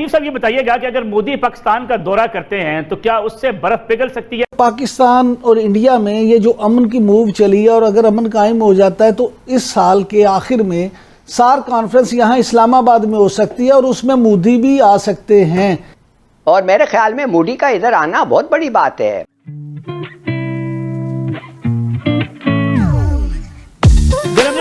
صاحب یہ بتائیے گا کہ اگر مودی پاکستان کا دورہ کرتے ہیں تو کیا اس سے برف پگھل سکتی ہے؟ پاکستان اور انڈیا میں یہ جو امن کی موو چلی ہے اور اگر امن قائم ہو جاتا ہے تو اس سال کے آخر میں سار کانفرنس یہاں اسلام آباد میں ہو سکتی ہے اور اس میں مودی بھی آ سکتے ہیں، اور میرے خیال میں مودی کا ادھر آنا بہت بڑی بات ہے۔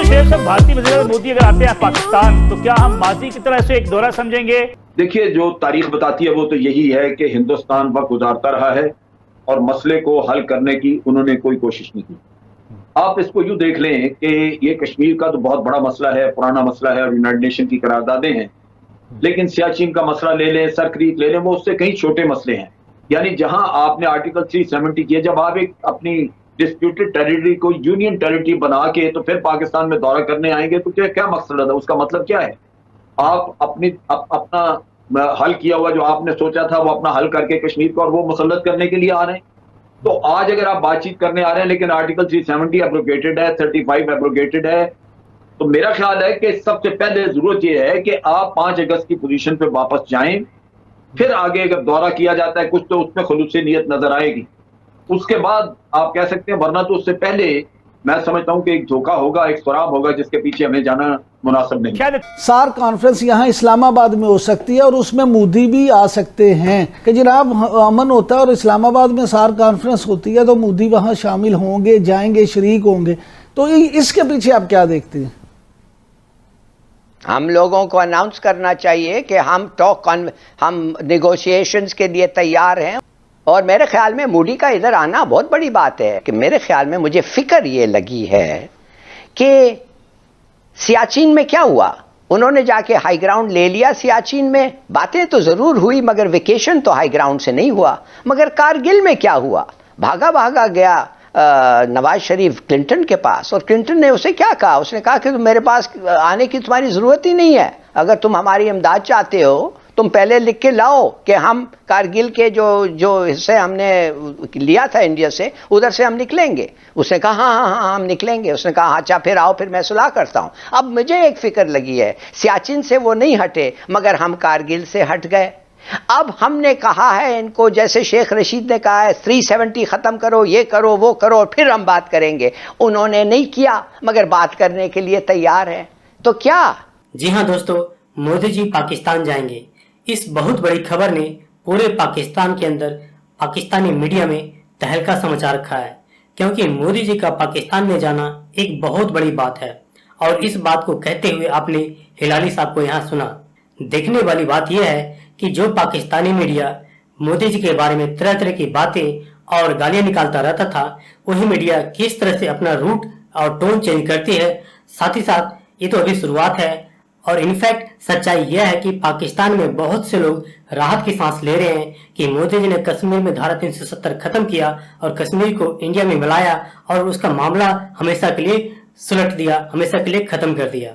شیخ صاحب، بھارتی وزیر اعظم مودی اگر آتے ہیں پاکستان تو کیا ہم ماضی کی طرح سے ایک دورہ سمجھیں گے؟ دیکھیے، جو تاریخ بتاتی ہے وہ تو یہی ہے کہ ہندوستان وقت گزارتا رہا ہے اور مسئلے کو حل کرنے کی انہوں نے کوئی کوشش نہیں کی۔ آپ اس کو یوں دیکھ لیں کہ یہ کشمیر کا تو بہت بڑا مسئلہ ہے، پرانا مسئلہ ہے اور یونائیٹڈ نیشن کی قراردادیں ہیں، لیکن سیاچین کا مسئلہ لے لیں، سر کریک لے لیں، وہ اس سے کہیں چھوٹے مسئلے ہیں۔ یعنی جہاں آپ نے آرٹیکل 370 کیا، جب آپ ایک اپنی ڈسپیوٹڈ ٹیریٹری کو یونین ٹیریٹری بنا کے تو پھر پاکستان میں دورہ کرنے آئیں گے تو کیا مقصد ہے؟ اس کا مطلب کیا ہے؟ آپ اپنا حل کیا ہوا جو آپ نے سوچا تھا وہ اپنا حل کر کے کشمیر کو اور وہ مسلط کرنے کے لیے آ رہے ہیں۔ تو آج اگر آپ بات چیت کرنے آ رہے ہیں لیکن آرٹیکل 370 ایبروگیٹڈ ہے، 35 ایبروگیٹڈ ہے، تو میرا خیال ہے کہ سب سے پہلے ضرورت یہ ہے کہ آپ 5 اگست کی پوزیشن پہ واپس جائیں، پھر آگے اگر دورہ کیا جاتا ہے کچھ تو اس میں خلوص نیت نظر آئے گی، اس کے بعد آپ کہہ سکتے ہیں، ورنہ تو اس سے پہلے میں سمجھتا ہوں کہ ایک دھوکہ ہوگا، ایک سراب ہوگا جس کے پیچھے ہمیں جانا مناسب نہیں۔ سار کانفرنس یہاں اسلام آباد میں ہو سکتی ہے اور اس میں مودی بھی آ سکتے ہیں کہ جناب امن ہوتا ہے اور اسلام آباد میں سار کانفرنس ہوتی ہے تو مودی وہاں شامل ہوں گے، جائیں گے، شریک ہوں گے، تو اس کے پیچھے آپ کیا دیکھتے ہیں؟ ہم لوگوں کو اناؤنس کرنا چاہیے کہ ہم نیگوشیشنز کے لیے تیار ہیں، اور میرے خیال میں مودی کا ادھر آنا بہت بڑی بات ہے۔ کہ میرے خیال میں مجھے فکر یہ لگی ہے کہ سیاچین میں کیا ہوا، انہوں نے جا کے ہائی گراؤنڈ لے لیا، سیاچین میں باتیں تو ضرور ہوئی مگر ویکیشن تو ہائی گراؤنڈ سے نہیں ہوا۔ مگر کارگل میں کیا ہوا، بھاگا گیا نواز شریف کلنٹن کے پاس، اور کلنٹن نے اسے کیا کہا، اس نے کہا کہ میرے پاس آنے کی تمہاری ضرورت ہی نہیں ہے، اگر تم ہماری امداد چاہتے ہو تم پہلے لکھ کے لاؤ کہ ہم کارگل کے جو حصے ہم نے لیا تھا انڈیا سے ادھر سے ہم نکلیں گے۔ اس نے کہا ہاں ہم نکلیں گے۔ اس نے کہا اچھا پھر آؤ، پھر میں صلح کرتا ہوں۔ اب مجھے ایک فکر لگی ہے، سیاچن سے وہ نہیں ہٹے مگر ہم کارگل سے ہٹ گئے۔ اب ہم نے کہا ہے ان کو، جیسے شیخ رشید نے کہا ہے 370 ختم کرو، یہ کرو وہ کرو، پھر ہم بات کریں گے، انہوں نے نہیں کیا مگر بات کرنے کے لیے تیار ہے، تو کیا؟ جی ہاں دوستو، مودی جی پاکستان جائیں گے، اس بہت بڑی خبر نے پورے پاکستان کے اندر پاکستانی میڈیا میں تہلکہ سمچا رکھا ہے، کیونکہ مودی جی کا پاکستان میں جانا ایک بہت بڑی بات ہے، اور اس بات کو کہتے ہوئے آپ نے ہلالی صاحب کو یہاں سنا۔ دیکھنے والی بات یہ ہے کہ جو پاکستانی میڈیا مودی جی کے بارے میں طرح طرح کی باتیں اور گالیاں نکالتا رہتا تھا، وہی میڈیا کس طرح سے اپنا روٹ اور ٹون چینج کرتی ہے۔ ساتھ ہی ساتھ یہ تو ابھی شروعات ہے، اور انفیکٹ سچائی یہ ہے کہ پاکستان میں بہت سے لوگ راحت کی سانس لے رہے ہیں کہ مودی جی نے کشمیر میں دھارا 370 ختم کیا اور کشمیر کو انڈیا میں ملایا اور اس کا معاملہ ہمیشہ کے لیے سلٹ دیا، ہمیشہ کے لیے ختم کر دیا۔